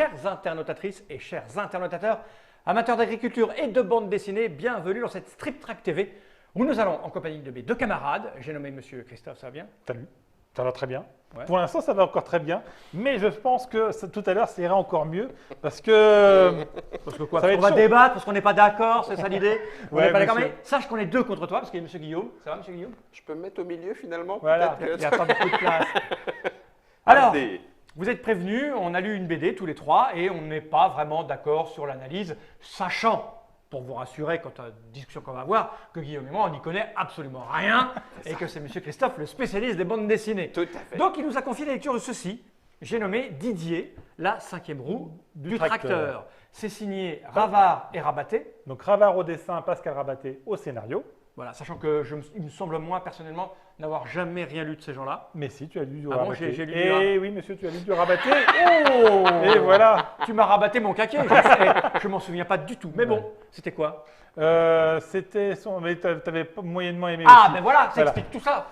chères internautatrices et chers internautateurs, amateurs d'agriculture et de bande dessinée, bienvenue dans cette Strip Track TV où nous allons en compagnie de mes deux camarades. J'ai nommé Monsieur Christophe, ça va bien? Salut, ça va très bien. Ouais. Pour l'instant, ça va encore très bien, mais je pense que tout à l'heure, ça ira encore mieux parce que. Parce que quoi? Ça va Parce qu'on va être chaud. débattre, parce qu'on n'est pas d'accord, c'est ça l'idée? On Ouais, n'est pas d'accord, monsieur. mais sache qu'on est deux contre toi, parce qu'il y a Monsieur Guillaume. Ça va, Monsieur Guillaume? Je peux me mettre au milieu finalement Voilà. peut-être Il que- n'y a pas beaucoup de place. Alors, Allez. vous êtes prévenus, on a lu une BD tous les trois et on n'est pas vraiment d'accord sur l'analyse, sachant, pour vous rassurer quant à la discussion qu'on va avoir, que Guillaume et moi, on n'y connaît absolument rien et que c'est Monsieur Christophe, le spécialiste des bandes dessinées. Tout à fait. Donc, il nous a confié la lecture de ceci. J'ai nommé Didier, la cinquième roue du tracteur. C'est signé Ravard et Rabaté. Donc, Ravard au dessin, Pascal Rabaté au scénario. Voilà, sachant que il me semble, moi, personnellement, n'avoir jamais rien lu de ces gens-là. Mais si, tu as lu du Ah bon, Rabaté. j'ai lu du Eh Rabaté. oui, monsieur, tu as lu du Rabaté. Oh Et voilà. Tu m'as rabatté mon caquet, je m'en souviens pas du tout. Mais bon, c'était quoi? C'était son. Mais tu avais moyennement aimé Ah, aussi. ben voilà, ça Voilà. explique tout ça.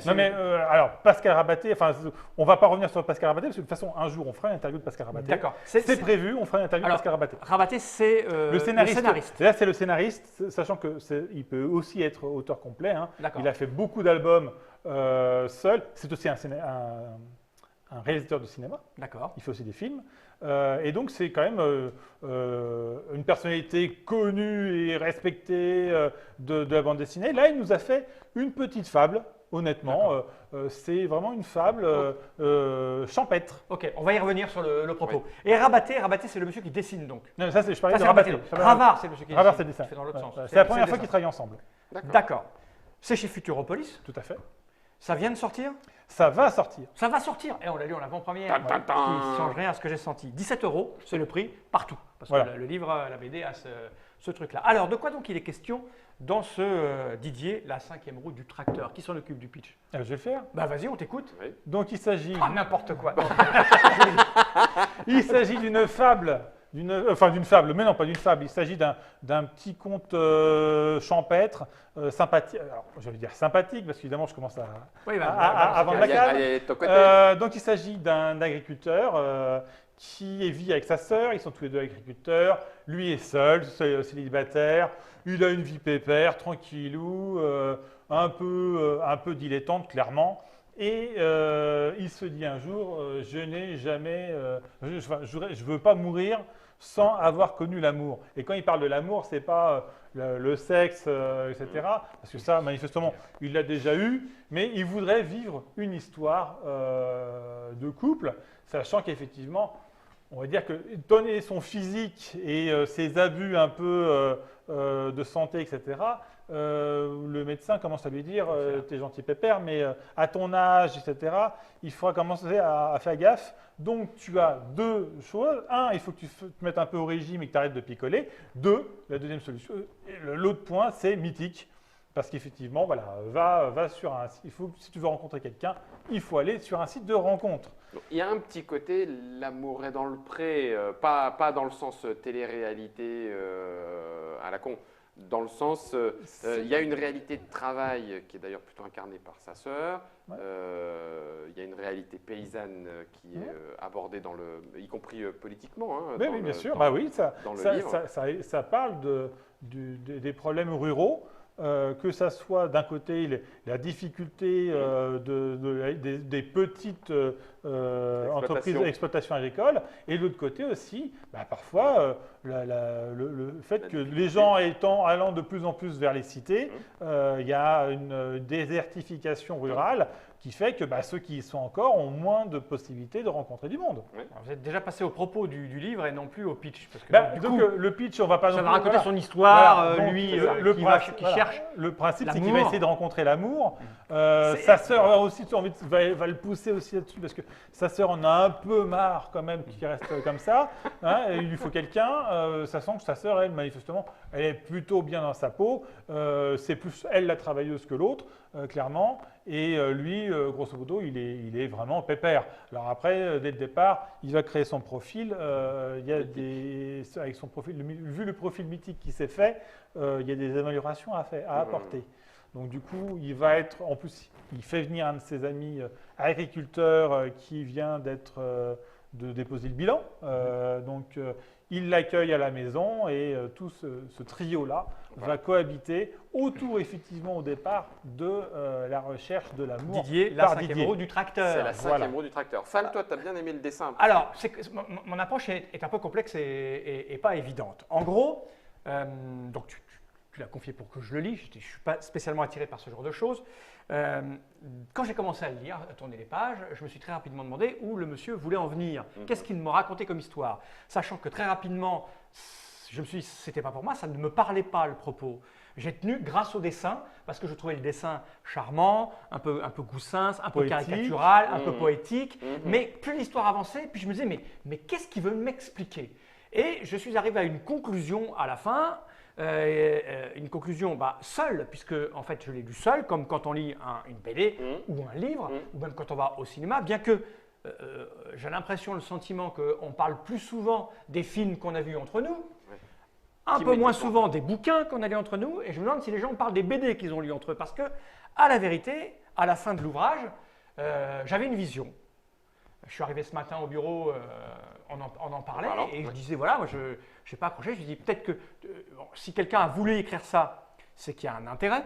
Non mais alors Pascal Rabaté, enfin on va pas revenir sur Pascal Rabaté parce que de toute façon un jour on fera une interview de Pascal Rabaté. D'accord. C'est prévu, on fera une interview de Alors, Pascal Rabaté. Rabaté, c'est Le scénariste. scénariste. Là c'est le scénariste, sachant que il peut aussi être auteur complet. Hein. D'accord. Il a fait beaucoup d'albums seul. C'est aussi un réalisateur de cinéma. D'accord. Il fait aussi des films. Et donc, c'est quand même une personnalité connue et respectée de la bande dessinée. Là, il nous a fait une petite fable, honnêtement. C'est vraiment une fable champêtre. Ok, on va y revenir sur le propos. Et Rabaté, c'est le monsieur qui dessine donc. Non, ça, je Ça, parlais c'est de Rabaté. Ravard, c'est le monsieur qui Ravard, dessine. c'est le dessin. C'est dans l'autre Ouais, sens. ouais. C'est la première le fois qu'ils dessin. travaillent ensemble. D'accord. C'est chez Futuropolis. Tout à fait. Ça vient de sortir? Ça va sortir. Ça va sortir. Et on l'a lu en avant-première. Tan, tan, tan. Ce qui ne change rien à ce que j'ai senti. 17 €, c'est le prix partout. Parce que Voilà. le livre, la BD a ce truc-là. Alors, de quoi donc il est question dans ce Didier, la cinquième roue du tracteur? Qui s'en occupe du pitch? Je vais le faire. Bah vas-y, on t'écoute. Oui. Donc, il s'agit N'importe quoi. d'une fable. D'une fable, mais non, pas d'une fable. Il s'agit d'un petit conte champêtre, sympathique. Alors, je vais dire sympathique, parce qu'évidemment, je commence Oui, à vendre la Allez, cave. allez, de ton côté. Donc, il s'agit d'un agriculteur qui vit avec sa sœur. Ils sont tous les deux agriculteurs. Lui est seul, célibataire. Il a une vie pépère, tranquillou, un peu dilettante, clairement. Et il se dit un jour, je n'ai jamais, je veux pas mourir sans avoir connu l'amour. Et quand il parle de l'amour, c'est pas le sexe, etc. Parce que ça, manifestement, il l'a déjà eu. Mais il voudrait vivre une histoire de couple, sachant qu'effectivement, on va dire que donner son physique et ses abus un peu de santé, etc. Le médecin commence à lui dire t'es gentil pépère, mais à ton âge, etc., il faudra commencer à faire gaffe. Donc, tu as deux choses. Un, il faut que tu te mettes un peu au régime et que tu arrêtes de picoler. Deux, la deuxième solution, l'autre point, c'est mythique. Parce qu'effectivement, voilà, va sur un site. Si tu veux rencontrer quelqu'un, il faut aller sur un site de rencontre. Donc, il y a un petit côté, l'amour est dans le pré, pas dans le sens télé-réalité à la con. Dans le sens, il y a une réalité de travail qui est d'ailleurs plutôt incarnée par sa sœur. Ouais. Il y a une réalité paysanne qui est abordée y compris politiquement. Hein, Oui, dans oui, bien le- sûr. dans- Bah oui, dans le ça, livre. ça parle des problèmes ruraux, que ça soit d'un côté la difficulté des petites entreprises d'exploitation agricole, et de l'autre côté aussi, bah, parfois, le fait que les gens allant de plus en plus vers les cités, il y a une désertification rurale qui fait que ceux qui y sont encore ont moins de possibilités de rencontrer du monde. Alors, vous êtes déjà passé au propos du livre et non plus au pitch. Parce que, du Donc coup, le pitch, on va pas ça non va plus- raconter voilà. son histoire, Voilà, donc, lui qui voilà. cherche. Le principe, c'est qu'il l'amour. va essayer de rencontrer l'amour. Sa sœur va aussi va le pousser aussi là-dessus parce que sa sœur en a un peu marre quand même qu'il reste comme ça. Hein, et il lui faut quelqu'un. Ça sent que sa sœur, elle, manifestement, elle est plutôt bien dans sa peau. C'est plus elle la travailleuse que l'autre, clairement. Et lui, grosso modo, il est vraiment pépère. Alors après, dès le départ, il va créer son profil. Il y a avec son profil, vu le profil mythique qui s'est fait, il y a des améliorations à apporter. Donc du coup, il va être, en plus, il fait venir un de ses amis agriculteurs qui vient d'être de déposer le bilan. Donc, il l'accueille à la maison et tout ce trio-là va cohabiter autour, effectivement, au départ, de la recherche de l'amour. Didier, la par 5e Didier. roue du tracteur. C'est la 5e Voilà. roue du tracteur. Fal, toi, tu as bien aimé le dessin. Alors, mon approche est un peu complexe et pas évidente. En gros, donc tu l'as confié pour que je le lis, je ne suis pas spécialement attiré par ce genre de choses. Quand j'ai commencé à le lire, à tourner les pages, je me suis très rapidement demandé où le monsieur voulait en venir. Qu'est-ce qu'il me racontait comme histoire? Sachant que très rapidement, je me suis dit, c'était pas pour moi, ça ne me parlait pas le propos. J'ai tenu grâce au dessin, parce que je trouvais le dessin charmant, un peu goussin, un peu Poétique. caricatural, un peu poétique. Mais plus l'histoire avançait, puis je me disais, mais qu'est-ce qu'il veut m'expliquer? Et je suis arrivé à une conclusion à la fin, une conclusion seule, puisque en fait je l'ai lu seul, comme quand on lit une BD ou un livre, ou même quand on va au cinéma, bien que j'ai l'impression, le sentiment qu'on parle plus souvent des films qu'on a vus entre nous, un peu moins souvent des bouquins qu'on a lus entre nous, et je me demande si les gens parlent des BD qu'ils ont lus entre eux, parce que, à la vérité, à la fin de l'ouvrage, j'avais une vision. Je suis arrivé ce matin au bureau, on en parlait, et je disais, voilà, moi je n'ai pas accroché, je me dis peut-être que si quelqu'un a voulu écrire ça, c'est qu'il y a un intérêt.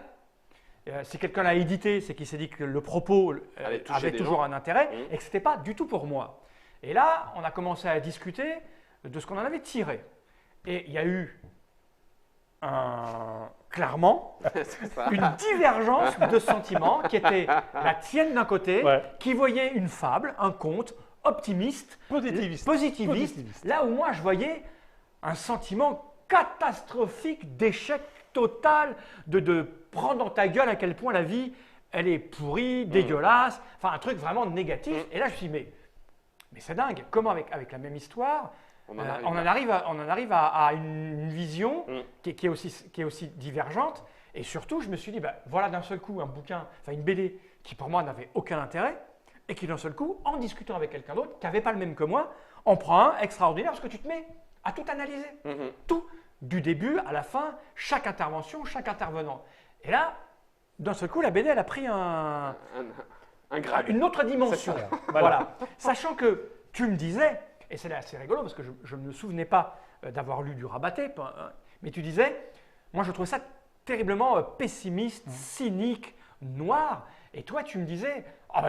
Si quelqu'un l'a édité, c'est qu'il s'est dit que le propos avait toujours un intérêt, et que ce n'était pas du tout pour moi. Et là, on a commencé à discuter de ce qu'on en avait tiré. Et il y a eu clairement une divergence de sentiments qui était la tienne d'un côté, qui voyait une fable, un conte optimiste, positiviste, là où moi je voyais un sentiment catastrophique d'échec total, de prendre dans ta gueule à quel point la vie elle est pourrie, dégueulasse, enfin un truc vraiment négatif. Et là je me suis dit mais c'est dingue, comment avec la même histoire on en arrive à une vision qui est aussi divergente. Et surtout, je me suis dit, voilà d'un seul coup un bouquin, enfin une BD qui pour moi n'avait aucun intérêt, et qui d'un seul coup, en discutant avec quelqu'un d'autre qui n'avait pas le même que moi, en prend un extraordinaire parce que tu te mets à tout analyser. Tout, du début à la fin, chaque intervention, chaque intervenant. Et là, d'un seul coup, la BD, elle a pris une autre dimension. Voilà. Sachant que tu me disais, et c'est là assez rigolo parce que je ne me souvenais pas d'avoir lu du Rabaté, mais tu disais, moi je trouvais ça terriblement pessimiste, cynique, noir. Et toi tu me disais,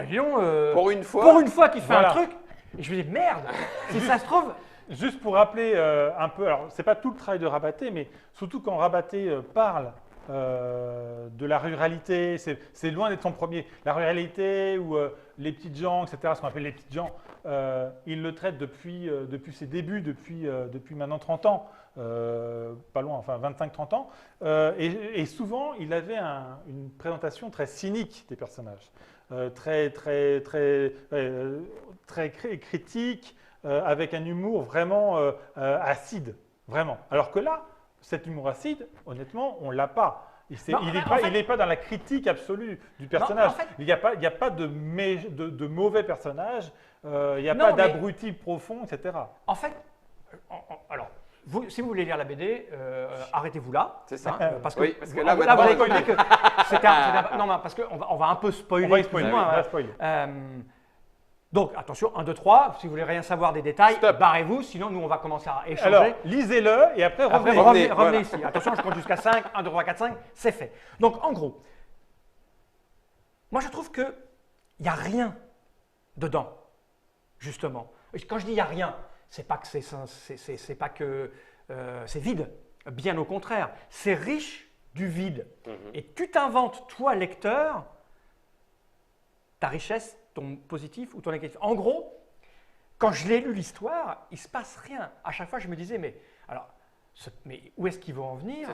disons, pour une fois qu'il fait un truc. Et je me dis, merde, si ça se trouve. Juste pour rappeler un peu, alors c'est pas tout le travail de Rabaté, mais surtout quand Rabaté parle de la ruralité, c'est loin d'être son premier. La ruralité ou les petites gens, etc., ce qu'on appelle les petites gens, il le traite depuis ses débuts, depuis maintenant 30 ans, pas loin, enfin 25-30 ans. Et souvent, il avait une présentation très cynique des personnages, très critique, avec un humour vraiment acide, vraiment. Alors que là, cet humour acide, honnêtement, on ne l'a pas. Il n'est pas dans la critique absolue du personnage. Il n'y a pas de mauvais personnage, il n'y a pas d'abruti profond, etc. En fait, alors, si vous voulez lire la BD, arrêtez-vous là. C'est ça. Parce que là, vous avez compris que non, parce qu'on va un peu spoiler. On va spoiler. Donc, attention, 1, 2, 3, si vous voulez rien savoir des détails, barrez-vous, sinon nous on va commencer à échanger. Alors, lisez-le et après revenez ici. Attention, je compte jusqu'à 5, 1, 2, 3, 4, 5, c'est fait. Donc, en gros, moi je trouve qu'il n'y a rien dedans, justement. Quand je dis il n'y a rien, c'est pas que c'est vide, bien au contraire, c'est riche du vide. Et tu t'inventes, toi lecteur, ta richesse, ton positif ou ton négatif. En gros, quand je l'ai lu l'histoire, il ne se passe rien. À chaque fois, je me disais, mais où est-ce qu'il va en venir?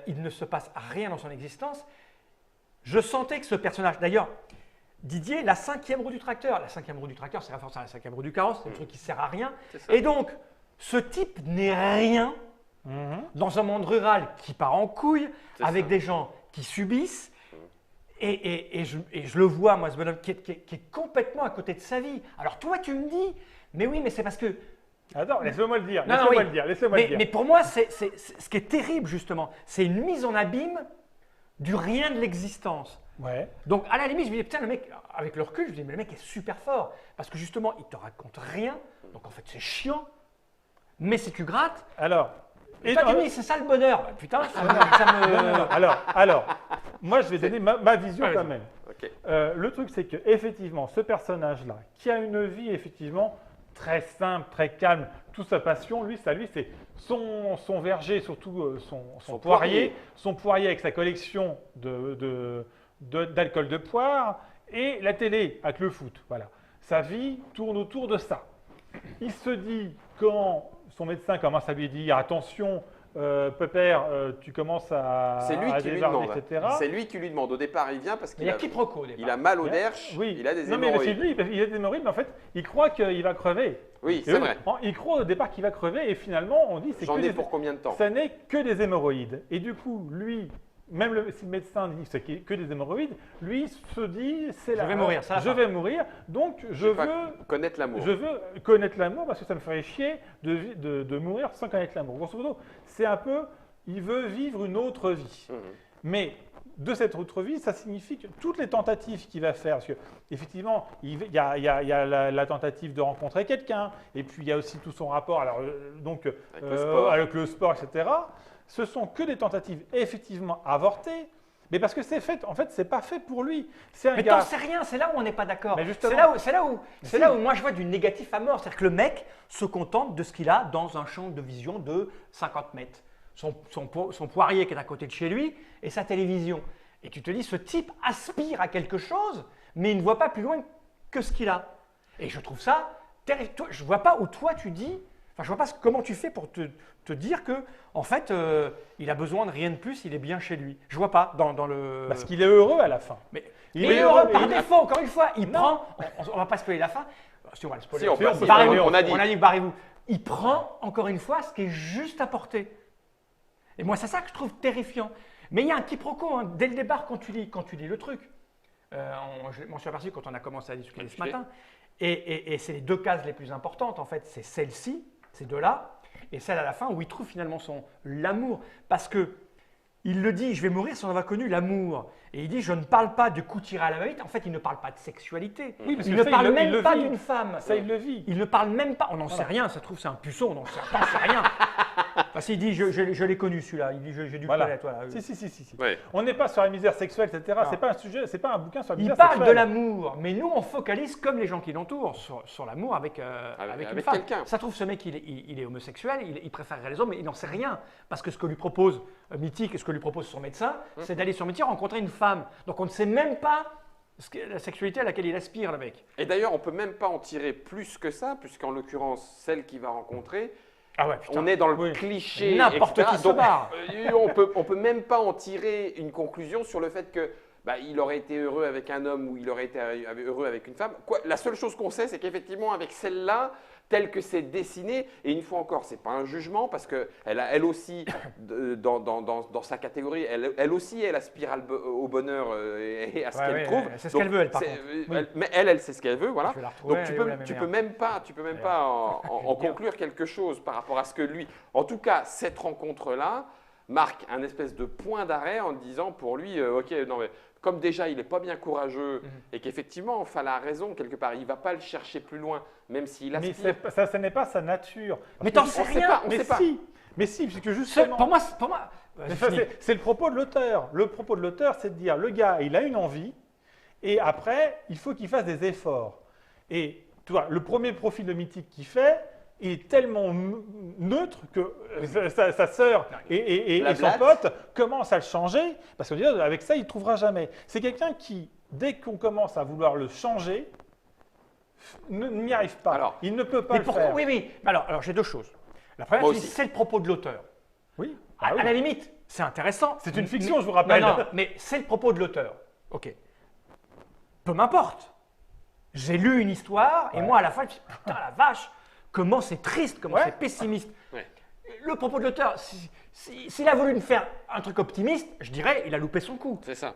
Il ne se passe rien dans son existence. Je sentais que ce personnage, d'ailleurs, Didier, la 5e roue du tracteur. La 5e roue du tracteur, c'est référence à la 5e roue du carrosse, c'est un truc qui ne sert à rien. Et donc, ce type n'est rien dans un monde rural qui part en couille, avec des gens qui subissent. Et je le vois, moi, ce bonhomme qui est complètement à côté de sa vie. Alors toi, tu me dis, mais oui, mais c'est parce que… Attends, laissez-moi le dire. Mais pour moi, ce qui est terrible, justement, c'est une mise en abîme du rien de l'existence. Ouais. Donc, à la limite, je me dis, putain, le mec, avec le recul, je me dis, mais le mec est super fort. Parce que justement, il te raconte rien. Donc, en fait, c'est chiant. Mais si tu grattes, Alors. et toi, tu me dis, c'est ça le bonheur. Bah, putain, ça me. Non. Alors, moi, je vais donner ma vision Ouais, quand vas-y. même. Ok. Le truc, c'est que effectivement, ce personnage-là, qui a une vie effectivement très simple, très calme, toute sa passion, lui, c'est son verger, surtout son poirier, son poirier avec sa collection d'alcool de poire et la télé avec le foot. Voilà. Sa vie tourne autour de ça. Il se dit, quand son médecin commence à lui dire attention, Pépère, tu commences à C'est lui qui lui déborder, demande. etc. C'est lui qui lui demande. Au départ, il vient parce Il qu'il y a quiproquo au départ. il a mal au derche, Oui. il a des Non, mais c'est hémorroïdes. lui, il a des hémorroïdes, mais en fait, il croit qu'il va crever. Oui, Et c'est vrai. Il croit au départ qu'il va crever, et finalement, on dit J'en ai pour combien de temps? ça n'est que des hémorroïdes. Et du coup, lui, même si le médecin dit que c'est que des hémorroïdes, lui se dit c'est Je vais mourir, ça, je vais mourir, donc je vais pas veux connaître l'amour. je veux connaître l'amour parce que ça me ferait chier de mourir sans connaître l'amour. Grosso modo, c'est un peu, il veut vivre une autre vie. Mhm. Mais de cette autre vie, ça signifie que toutes les tentatives qu'il va faire, parce que effectivement, il y a la tentative de rencontrer quelqu'un, et puis il y a aussi tout son rapport avec le sport, etc. Ce sont que des tentatives effectivement avortées, mais parce que c'est fait, en fait, c'est pas fait pour lui. C'est un Mais gars. t'en sais rien, c'est là où on n'est pas d'accord. Mais justement. C'est là où moi je vois du négatif à mort. C'est-à-dire que le mec se contente de ce qu'il a dans un champ de vision de 50 mètres. Son poirier qui est à côté de chez lui et sa télévision. Et tu te dis, ce type aspire à quelque chose, mais il ne voit pas plus loin que ce qu'il a. Et je trouve ça terrible. Je ne vois pas où toi tu dis, enfin je vois pas comment tu fais pour te dire que, en fait, il a besoin de rien de plus, il est bien chez lui. Je vois pas dans le. Parce qu'il est heureux à la fin. Mais Il il est est heureux heureux, par il- défaut, encore une fois. Il prend, on va pas spoiler la fin. Si on va le spoiler, Si, on peut- si, barrez-vous. on a dit. On a dit barrez-vous. Il prend, encore une fois, ce qui est juste à portée. Et moi, c'est ça que je trouve terrifiant. Mais il y a un quiproquo, hein, dès le départ, quand tu lis le truc. Je m'en suis aperçu quand on a commencé à discuter ce matin. Et c'est les deux cases les plus importantes, en fait. C'est celle-ci, ces deux-là, et celle à la fin où il trouve finalement l'amour. Parce que il le dit, je vais mourir sans avoir connu l'amour. Et il dit, je ne parle pas de coup tiré à la va-vite. En fait, il ne parle pas de sexualité. Oui, parce il que ne ça, parle il même le pas vit. d'une femme. Ça, il le vit. Il ne parle même pas, on n'en sait rien, ça se trouve c'est un puceau, on n'en sait rien. Parce qu'il dit, je l'ai connu celui-là, il dit, j'ai dû le Voilà. connaître. Voilà. Si. Ouais. On n'est pas sur la misère sexuelle, etc. Non. C'est pas un sujet, c'est pas un bouquin sur la Il misère parle sexuelle. de l'amour, mais nous on focalise comme les gens qui l'entourent sur l'amour avec une avec femme. quelqu'un. Ça trouve ce mec il est homosexuel, il préférerait les hommes, mais il n'en sait rien. Parce que ce que lui propose Mythique et ce que lui propose son médecin, c'est d'aller sur Mythique rencontrer une femme. Donc on ne sait même pas la sexualité à laquelle il aspire, le mec. Et d'ailleurs, on peut même pas en tirer plus que ça, puisqu'en l'occurrence, celle qu'il va rencontrer, Ah ouais, putain. on est dans le Oui. cliché. N'importe etc. qui se Donc, barre. on peut même pas en tirer une conclusion sur le fait que il aurait été heureux avec un homme ou il aurait été heureux avec une femme. La seule chose qu'on sait, c'est qu'effectivement, avec celle-là, telle que c'est dessiné, et une fois encore, c'est pas un jugement parce que elle aussi, dans sa catégorie, elle aussi, elle aspire au bonheur et à ce qu'elle trouve. C'est ce qu'elle veut, elle, par contre. Mais elle sait ce qu'elle veut, voilà. Je vais la retrouver, Donc elle est où, la tu mémère peux même pas en conclure quelque chose par rapport à ce que lui. En tout cas, cette rencontre-là marque un espèce de point d'arrêt en disant pour lui, ok, non mais comme déjà il n'est pas bien courageux et qu'effectivement, Fala a raison quelque part, il ne va pas le chercher plus loin, même s'il Mais aspire. ça n'est pas sa nature. Mais Parce t'en que- sais rien. on Mais sait pas. si, puisque Ce- justement. Pour moi, Mais ça, c'est le propos de l'auteur. Le propos de l'auteur, c'est de dire, le gars, il a une envie, et après, il faut qu'il fasse des efforts. Et tu vois, le premier profil de Mythique qu'il fait, il est tellement neutre que sa sœur et son Blablate. pote commencent à le changer, parce qu'on dit, avec ça, il ne trouvera jamais. C'est quelqu'un qui, dès qu'on commence à vouloir le changer, n'y arrive pas. Alors, il ne peut pas Mais le pourquoi faire. Oui. Alors j'ai deux choses. La première, Moi tu dis, aussi. c'est le propos de l'auteur. Oui. À, Ah oui. à la limite, c'est intéressant. C'est une fiction, je vous rappelle. Non, mais c'est le propos de l'auteur. Ok. Peu m'importe. J'ai lu une histoire et Ouais. moi, à la fin, je me dis, putain, la vache, comment c'est triste, comment Ouais. c'est pessimiste. Ouais. Le propos de l'auteur, s'il a voulu me faire un truc optimiste, je dirais, il a loupé son coup. C'est ça.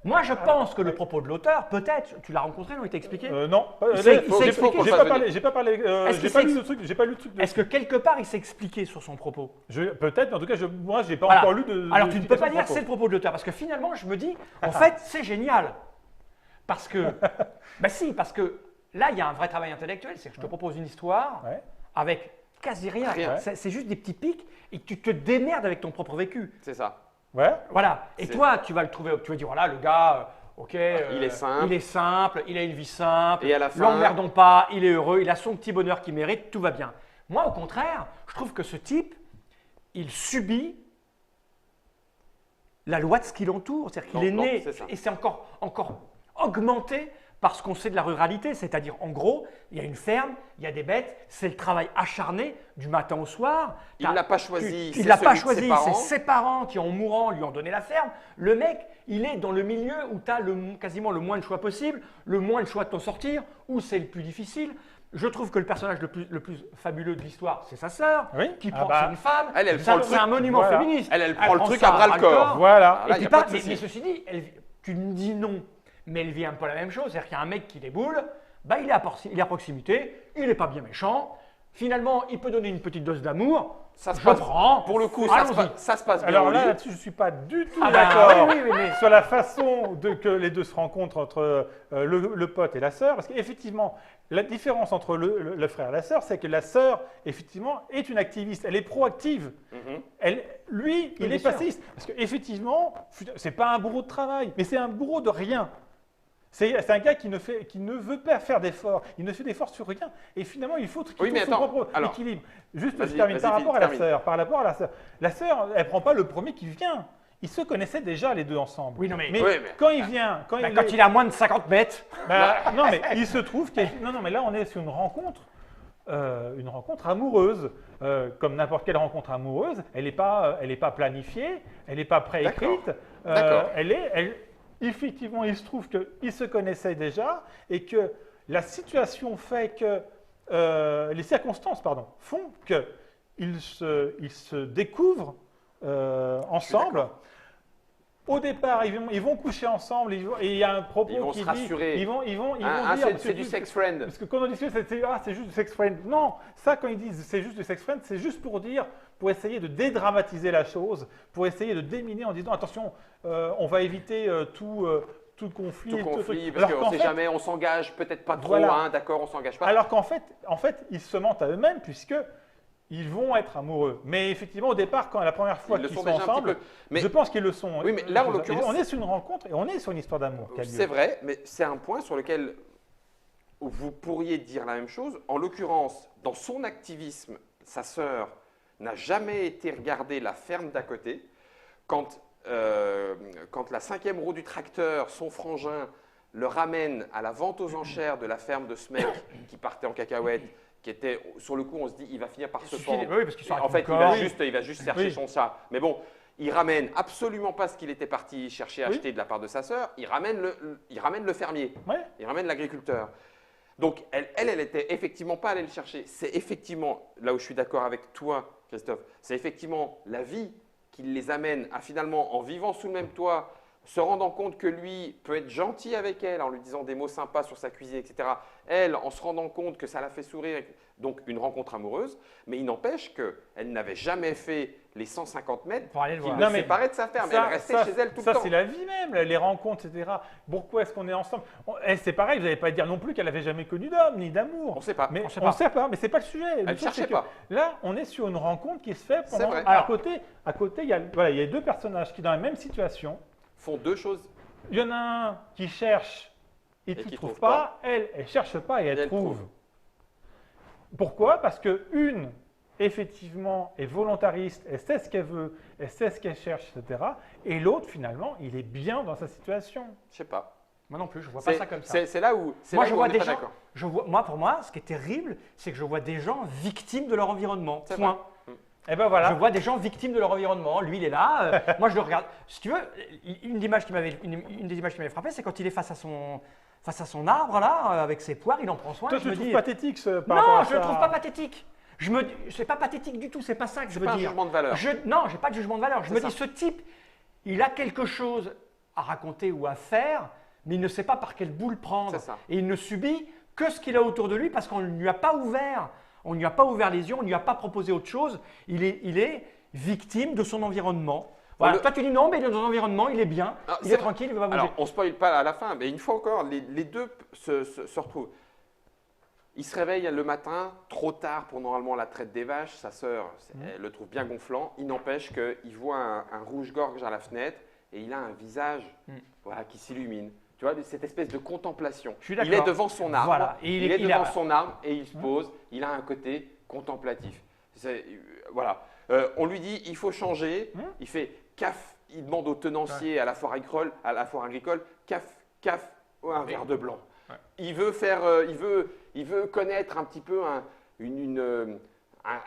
Moi, je pense que le propos de l'auteur, peut-être, tu l'as rencontré, non, il t'a expliqué Non, Il s'est expliqué. j'ai pas parlé, j'ai pas lu le truc, j'ai pas lu le truc. Est-ce que quelque part, il s'est expliqué sur son propos? Peut-être, mais en tout cas, moi, j'ai pas Voilà. encore lu de. Alors, tu ne peux pas dire que propos. c'est le propos de l'auteur, parce que finalement, je me dis, en fait, c'est génial. Parce que, bah si, parce que là, il y a un vrai travail intellectuel, c'est que je te propose une histoire Ouais. avec quasi rien. Rien. C'est juste des petits pics et tu te démerdes avec ton propre vécu. C'est ça. Ouais. Voilà. Et C'est- toi, tu vas le trouver, tu vas dire, voilà, le gars, ok, Il est simple. il est simple, il a une vie simple, Et à la fin- l'emmerdons pas, il est heureux, il a son petit bonheur qu'il mérite, tout va bien. Moi, au contraire, je trouve que ce type, il subit la loi de ce qui l'entoure. C'est-à-dire qu'il est Non, né, c'est ça. et c'est encore augmenté par ce qu'on sait de la ruralité. C'est-à-dire, en gros, il y a une ferme, il y a des bêtes, c'est le travail acharné du matin au soir. Il l'a pas choisi, Il c'est l'a pas celui de ses choisi, parents. c'est ses parents qui, en mourant, lui ont donné la ferme. Le mec, il est dans le milieu où tu as quasiment le moins de choix possible, le moins de choix de t'en sortir, où c'est le plus difficile. Je trouve que le personnage le plus fabuleux de l'histoire, c'est sa sœur, Oui. qui Ah prend, bah, c'est une femme, elle c'est prend le c'est truc, un monument voilà. féministe. Elle prend le truc ça à bras-le-corps. Voilà. Là, Et puis y a pas de mais souci. ceci dit, tu me dis non, mais elle vit un peu la même chose. C'est-à-dire qu'il y a un mec qui déboule, bah, il est à proximité, il n'est pas bien méchant. Finalement, il peut donner une petite dose d'amour. Ça se Je passe- prends. Pour le coup, Allons-y. ça se passe bien. Alors au lit. là-dessus, je ne suis pas du tout Ah bah, d'accord oui, mais- sur la façon que les deux se rencontrent entre le pote et la sœur. Parce qu'effectivement, la différence entre le frère et la sœur, c'est que la sœur, effectivement, est une activiste. Elle est proactive. Mhm. Lui, il bien est sûr. passiste. Parce qu'effectivement, c'est pas un bourreau de travail, mais c'est un bourreau de rien. C'est un gars qui ne veut pas faire d'efforts. Il ne fait d'efforts sur rien. Et finalement, il faut qu'il Oui, mais trouve son attends, propre alors, équilibre. Juste, vas-y, je termine vas-y, par rapport à termine. la sœur. Par rapport à la sœur. La sœur, elle prend pas le premier qui vient. Ils se connaissaient déjà les deux ensemble. Oui, non, mais- mais Oui, mais- quand il vient, Bah, quand il est à moins de 50 mètres, non, mais il se trouve non, mais là, on est sur une rencontre amoureuse. Comme n'importe quelle rencontre amoureuse, elle n'est pas planifiée, elle n'est pas préécrite. D'accord. Effectivement, il se trouve qu'ils se connaissaient déjà et que la situation fait que les circonstances, font qu'ils se découvrent ensemble. d'accord. Au départ, ils vont coucher ensemble et il y a un propos Ils vont qui se dit, rassurer. ils vont Ah, dire, c'est du sex friend. parce que quand on dit c'est juste du sex friend. Non, ça quand ils disent c'est juste du sex friend, c'est juste pour essayer de dédramatiser la chose, pour essayer de déminer en disant attention, on va éviter tout conflit. Tout conflit, truc. parce Alors qu'on qu'en sait fait- jamais, on s'engage peut-être pas trop, Voilà. hein, d'accord, on s'engage pas. Alors qu'en fait, ils se mentent à eux-mêmes puisque ils vont être amoureux. Mais effectivement, au départ, quand la première fois Ils le qu'ils sont sont déjà un petit ensemble, peu. Mais- je pense qu'ils le sont. Oui, mais là, en l'occurrence- on est sur une rencontre et on est sur une histoire d'amour. qui a lieu. C'est vrai, mais c'est un point sur lequel vous pourriez dire la même chose. En l'occurrence, dans son activisme, sa sœur n'a jamais été regarder la ferme d'à côté. Quand la 5e roue du tracteur, son frangin, le ramène à la vente aux enchères de la ferme de ce mec qui partait en cacahuète, qui était, sur le coup, on se dit, il va finir par se pendre. oui, parce qu'il Et s'arrête en fait, encore. il va juste chercher Oui. son chat. Mais bon, il ramène absolument pas ce qu'il était parti chercher à Oui. acheter de la part de sa sœur. Il ramène le fermier. Ouais. Il ramène l'agriculteur. Donc, elle était effectivement pas allée le chercher. C'est effectivement, là où je suis d'accord avec toi, Christophe, c'est effectivement la vie qui les amène à finalement, en vivant sous le même toit, se rendant compte que lui peut être gentil avec elle en lui disant des mots sympas sur sa cuisine, etc. Elle, en se rendant compte que ça la fait sourire, donc une rencontre amoureuse, mais il n'empêche qu'elle n'avait jamais fait les 150 mètres Pour aller le qui voir. le Non, mais séparaient de sa ferme. Elle restait chez elle tout le ça, temps. c'est la vie même, les rencontres, etc. Pourquoi est-ce qu'on est ensemble C'est pareil, vous n'allez pas dire non plus qu'elle n'avait jamais connu d'homme ni d'amour. On ne sait pas. Mais on sait on pas. sait pas, mais c'est pas le sujet. Le Elle truc, cherchait c'est que pas. Là, on est sur une rencontre qui se fait pendant. vrai. À côté, il y a deux personnages qui, dans la même situation, Font deux choses. il y en a un qui cherche et Et qui qui ne trouve trouve pas. Elle cherche pas et elle elle trouve. trouve. Pourquoi? Parce que une, effectivement, est volontariste, elle sait ce qu'elle veut, elle sait ce qu'elle cherche, etc. Et l'autre, finalement, il est bien dans sa situation. Je sais pas. Moi non plus, je vois pas ça comme ça. C'est là où. c'est Moi, là je où vois on est des pas gens. d'accord. Pour moi, ce qui est terrible, c'est que je vois des gens victimes de leur environnement. C'est Point. Et ben voilà. Je vois des gens victimes de leur environnement. Lui, il est là. Moi, je le regarde. Si tu veux, une des images qui m'avait frappé, c'est quand il est face à son arbre là, avec ses poires, il en prend soin. Toi, et tu je le me trouves dis, pathétique par rapport non, à je le ça. trouve pas pathétique. C'est pas pathétique du tout. C'est pas ça que je veux Pas un dire. jugement de valeur. Non, j'ai pas de jugement de valeur. Je C'est me ça. dis, ce type, il a quelque chose à raconter ou à faire, mais il ne sait pas par quel bout le prendre. C'est ça. Et il ne subit que ce qu'il a autour de lui parce qu'on ne lui a pas ouvert. On ne lui a pas ouvert les yeux, on ne lui a pas proposé autre chose. Il est victime de son environnement. Voilà. Toi, tu dis non, mais dans son environnement, il est bien, il est tranquille, il ne veut pas bouger. Alors, on ne spoil pas à la fin, mais une fois encore, les deux se retrouvent. Il se réveille le matin, trop tard pour normalement la traite des vaches. Sa sœur, elle le trouve bien gonflant. Il n'empêche qu'il voit un rouge-gorge à la fenêtre et il a un visage voilà, qui s'illumine. Tu vois, cette espèce de contemplation. Il est devant son arbre. Voilà. Il est devant son arbre et il se pose. Il a un côté contemplatif. Voilà. On lui dit, il faut changer. Il fait caf. Il demande au tenancier à la foire agricole, caf, un verre de blanc. Ouais. Il veut faire, il veut connaître un petit peu un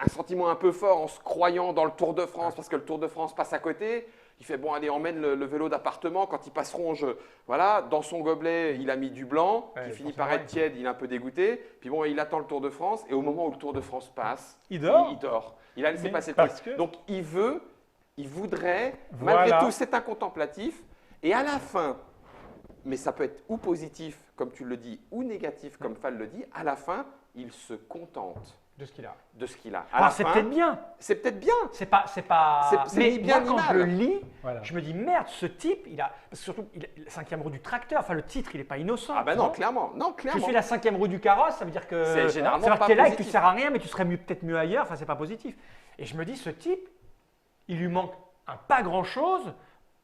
sentiment un peu fort en se croyant dans le Tour de France parce que le Tour de France passe à côté. Il fait bon, allez, emmène le vélo d'appartement. Quand ils passeront, voilà, dans son gobelet, il a mis du blanc, qui finit par être tiède, il est un peu dégoûté. Puis bon, il attend le Tour de France et au moment où le Tour de France passe, il dort. Il a laissé passer le truc. Donc il voudrait, malgré tout, c'est un contemplatif. Et à la fin, mais ça peut être ou positif, comme tu le dis, ou négatif, comme Fall le dit, à la fin, il se contente. De ce qu'il a. De ce qu'il a. Alors, c'est peut-être bien. C'est peut-être bien. C'est pas. Mais bien moi, quand je le mal. lis, je me dis merde, ce type, il a. Parce que surtout, il a la 5e roue du tracteur. Enfin, le titre, il n'est pas innocent. Ah, ben non, clairement. Je suis la 5e roue du carrosse, ça veut dire que. C'est généralement pas que tu es là et que tu ne sers à rien, mais tu serais peut-être mieux ailleurs. Enfin, c'est pas positif. Et je me dis, ce type, il lui manque pas grand-chose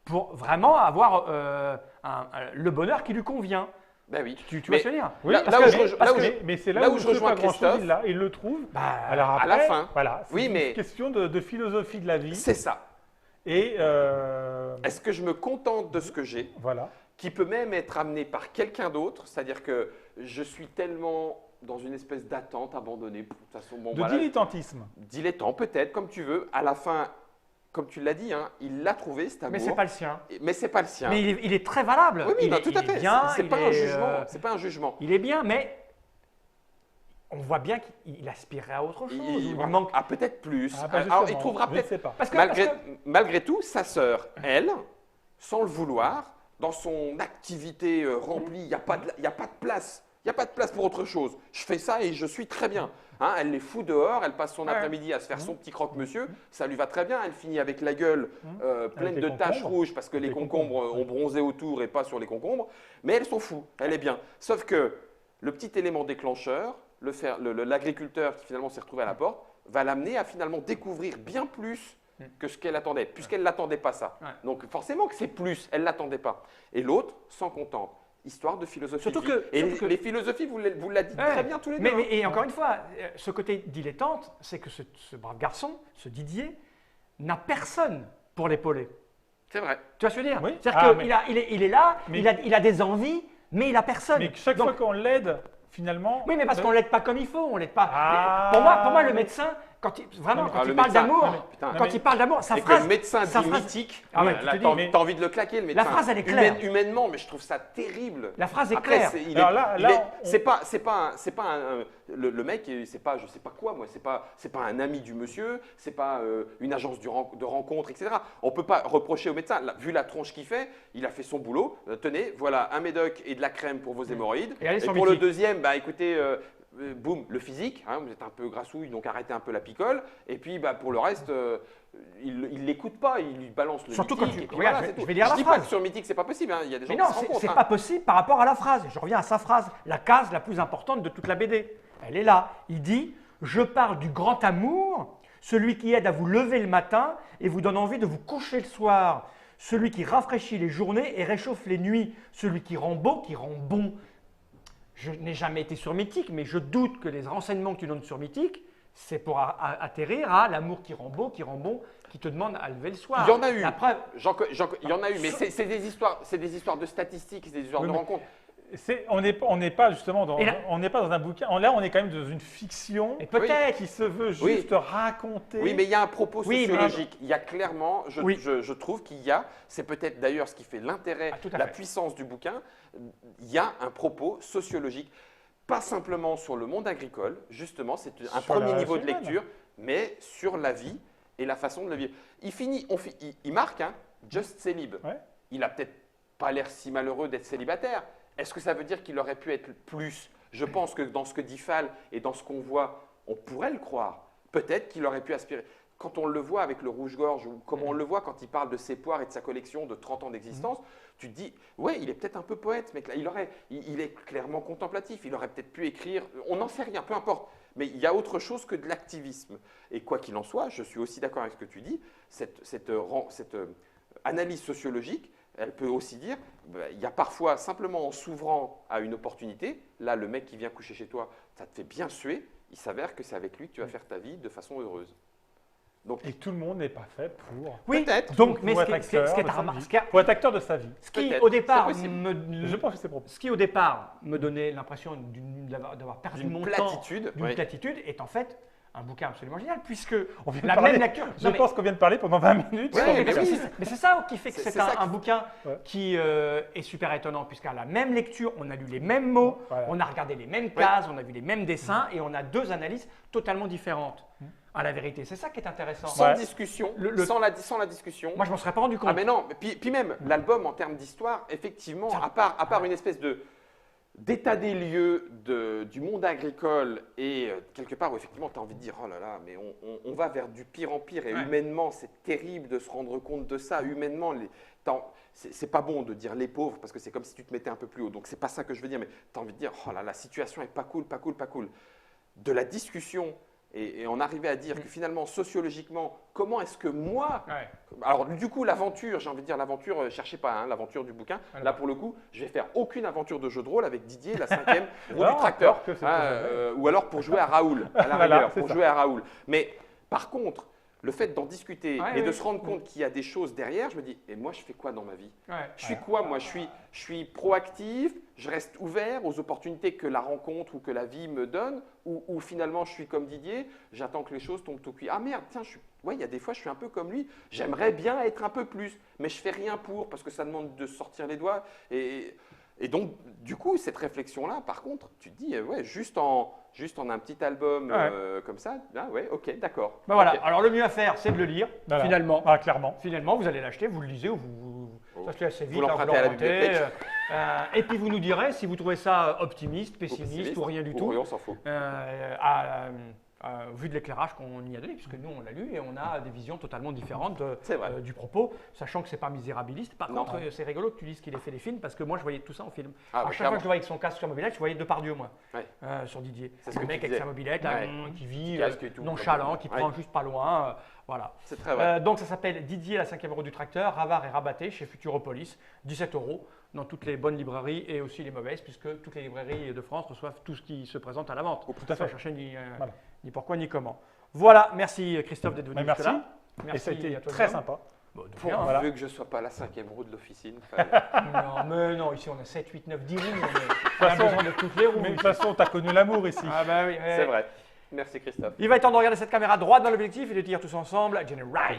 pour vraiment avoir le bonheur qui lui convient. Ben oui. Tu vois ce que je veux dire? Oui, mais c'est là où je rejoins Christophe. Il le trouve. Alors après, à la fin. Voilà, c'est une question de philosophie de la vie. C'est ça. Et est-ce que je me contente de ce que j'ai? Voilà. Qui peut même être amené par quelqu'un d'autre, c'est-à-dire que je suis tellement dans une espèce d'attente abandonnée. De toute façon, bon, dilettantisme. Dilettant peut-être, comme tu veux. À la fin, comme tu l'as dit, il l'a trouvé cet amour. Mais c'est pas le sien. Mais c'est pas le sien. Mais il est très valable. Oui, tout à fait. C'est pas un jugement. C'est pas un jugement. Il est bien, mais on voit bien qu'il aspirait à autre chose. Il manque. Ah, peut-être plus. Alors, il trouvera peut-être. Parce que malgré tout, sa sœur, elle, sans le vouloir, dans son activité remplie, il n'y a pas de place. Il n'y a pas de place pour autre chose. Je fais ça et je suis très bien. Elle les fout dehors, elle passe son après-midi à se faire son petit croque-monsieur. Ça lui va très bien. Elle finit avec la gueule pleine de taches rouges parce que les concombres ont bronzé autour et pas sur les concombres. Mais elle s'en fout, elle est bien. Sauf que le petit élément déclencheur, l'agriculteur qui finalement s'est retrouvé à la porte, va l'amener à finalement découvrir bien plus que ce qu'elle attendait, puisqu'elle ne l'attendait pas ça. Ouais. Donc forcément que c'est plus, elle ne l'attendait pas. Et l'autre s'en contente. Histoire de philosophie. Surtout de vie. Les philosophies, vous l'avez dit très bien tous les deux. Et encore une fois, ce côté dilettante, c'est que ce brave garçon, ce Didier, n'a personne pour l'épauler. C'est vrai. Tu vois ce que je veux dire? Oui. C'est-à-dire qu'il est là, il a des envies, mais il n'a personne. Mais chaque fois qu'on l'aide, finalement… Oui, mais parce qu'on ne l'aide pas comme il faut, on l'aide pas. Pour moi, le médecin… Quand il parle d'amour, sa phrase… Le médecin dit mythique, t'as envie de le claquer, le médecin. La phrase, elle est claire. Humainement, mais je trouve ça terrible. La phrase est claire. Le mec, c'est pas, je sais pas quoi, moi, c'est pas un ami du monsieur, c'est pas une agence de rencontre, etc. On peut pas reprocher au médecin, vu la tronche qu'il fait, il a fait son boulot. Tenez, voilà un médoc et de la crème pour vos hémorroïdes. Et pour le deuxième, écoutez… boum, le physique, vous êtes un peu grassouille, donc arrêtez un peu la picole. Et puis pour le reste, il ne l'écoute pas, il lui balance le Surtout mythique. Quand je vais dire la phrase. Je dis pas que sur le mythique, c'est pas possible, il y a des gens qui se rencontrent. C'est pas possible par rapport à la phrase. Je reviens à sa phrase, la case la plus importante de toute la BD. Elle est là. Il dit « Je parle du grand amour, celui qui aide à vous lever le matin et vous donne envie de vous coucher le soir, celui qui rafraîchit les journées et réchauffe les nuits, celui qui rend beau, qui rend bon. » Je n'ai jamais été sur Mythique, mais je doute que les renseignements que tu donnes sur Mythique, c'est pour atterrir à l'amour qui rend beau, qui rend bon, qui te demande à lever le soir. Il y en a eu. Il y en a eu, mais c'est des histoires de statistiques, c'est des histoires de rencontres. On n'est pas justement dans un bouquin. Là, on est quand même dans une fiction qui se veut juste raconter. Oui, mais il y a un propos sociologique. Il y a clairement, je trouve qu'il y a, c'est peut-être d'ailleurs ce qui fait l'intérêt, la puissance du bouquin, il y a un propos sociologique. Pas simplement sur le monde agricole, justement, c'est un premier niveau de lecture, mais sur la vie et la façon de la vivre. Il marque, Just Célib. Ouais. Il a peut-être pas l'air si malheureux d'être célibataire. Est-ce que ça veut dire qu'il aurait pu être plus? Je pense que dans ce que dit Fall et dans ce qu'on voit, on pourrait le croire. Peut-être qu'il aurait pu aspirer. Quand on le voit avec le rouge-gorge, ou comme on le voit quand il parle de ses poires et de sa collection de 30 ans d'existence, tu te dis, ouais, il est peut-être un peu poète, mais il est clairement contemplatif. Il aurait peut-être pu écrire, on n'en sait rien, peu importe. Mais il y a autre chose que de l'activisme. Et quoi qu'il en soit, je suis aussi d'accord avec ce que tu dis, cette analyse sociologique, elle peut aussi dire, il y a parfois, simplement en s'ouvrant à une opportunité, là, le mec qui vient coucher chez toi, ça te fait bien suer, il s'avère que c'est avec lui que tu vas faire ta vie de façon heureuse. Donc, Et tout le monde n'est pas fait pour, Oui, peut-être. donc, mais pour ce être qui est acteur de sa remarquable, vie. Pour être acteur de sa vie. ce qui Peut-être, au départ c'est possible. Je pense que c'est propre. ce qui au départ me donnait l'impression d'avoir perdu D'une mon platitude, temps, d'une oui. platitude, est en fait un bouquin absolument génial, puisque On vient de la parler- même lecture. Je Non, mais- pense qu'on vient de parler pendant 20 minutes. Ouais, sur le mais bouquin. oui. mais c'est ça qui fait que C'est c'est ça un qui- bouquin Ouais. qui est super étonnant, puisqu'à la même lecture, on a lu les mêmes mots, Voilà. on a regardé les mêmes cases, on a vu les mêmes dessins, et on a deux analyses totalement différentes. À la vérité, c'est ça qui est intéressant. Sans Ouais. discussion, Le- sans la discussion. Moi, je m'en serais pas rendu compte. Ah mais non, puis même l'album en termes d'histoire, effectivement, Ça- à part une espèce d'état des lieux du monde agricole et quelque part où effectivement tu as envie de dire oh là là, mais on va vers du pire en pire et Ouais. humainement c'est terrible de se rendre compte de ça. Humainement, c'est pas bon de dire les pauvres parce que c'est comme si tu te mettais un peu plus haut. Donc c'est pas ça que je veux dire, mais tu as envie de dire oh là la situation est pas cool, pas cool, pas cool. De la discussion et on arrivait à dire que finalement sociologiquement, comment est-ce que moi Ouais. alors du coup, l'aventure, j'ai envie de dire l'aventure, cherchez pas, hein, l'aventure du bouquin. Alors. Là, pour le coup, je vais faire aucune aventure de jeu de rôle avec Didier, la 5e roue Non, du tracteur. encore que c'est Hein, pas ou alors pour jouer à Raoul, à la Voilà, rigueur, c'est pour ça. jouer à Raoul. Mais par contre, le fait d'en discuter Ouais, et de ouais. se rendre compte qu'il y a des choses derrière, je me dis, et moi, je fais quoi dans ma vie? Ouais. Je suis quoi, moi? Je suis proactif, je reste ouvert aux opportunités que la rencontre ou que la vie me donne, ou finalement, je suis comme Didier, j'attends que les choses tombent tout cuit. Ah merde, tiens, ouais, il y a des fois, je suis un peu comme lui, j'aimerais bien être un peu plus, mais je fais rien pour, parce que ça demande de sortir les doigts. Et donc, du coup, cette réflexion-là, par contre, tu te dis, ouais, juste en un petit album Ouais. comme ça, là, ouais, ok, d'accord. Ben voilà, Ok. alors le mieux à faire, c'est de le lire, Voilà. finalement. Ah, clairement. Finalement, vous allez l'acheter, vous le lisez, ou ça se fait assez vite. Vous l'empruntez hein, à la l'empruntez, bibliothèque. et puis vous nous direz si vous trouvez ça optimiste, pessimiste ou rien du tout, Oui, on s'en fout. au vu de l'éclairage qu'on y a donné, puisque nous on l'a lu et on a des visions totalement différentes C'est vrai. du propos, sachant que c'est pas misérabiliste. Par Non. contre, c'est rigolo que tu dises qu'il ait fait des films, parce que moi je voyais tout ça en film. Ah, à bah, chaque fois clairement. que je le voyais avec son casque sur mobilette, je voyais Depardieu, moi, Ouais. sur Didier. C'est ce Le que mec tu avec disais. sa mobilette, là, Ouais. qui vit Casque et tout, nonchalant, qui ouais. prend juste pas loin. Voilà. C'est très vrai. Donc ça s'appelle Didier, la 5e roue du tracteur, Ravard et Rabaté chez Futuropolis, 17 € dans toutes les bonnes librairies et aussi les mauvaises, puisque toutes les librairies de France reçoivent tout ce qui se présente à la vente. Tout à Sans fait. chercher Voilà. ni pourquoi ni comment. Voilà, merci Christophe d'être venu Merci. jusque-là. Et ça a été à toi, très Guillaume. sympa. Bon, de Pour rien. voilà. vu que je ne sois pas la 5e roue de l'officine. Non, mais non, ici on a 7, 8, 9, 10 roues. On a façon- besoin de toutes les roues. Mais de toute façon, tu as connu l'amour ici. Ah bah oui. C'est vrai. Merci Christophe. Il va être temps de regarder cette caméra droite dans l'objectif et de dire tous ensemble, General.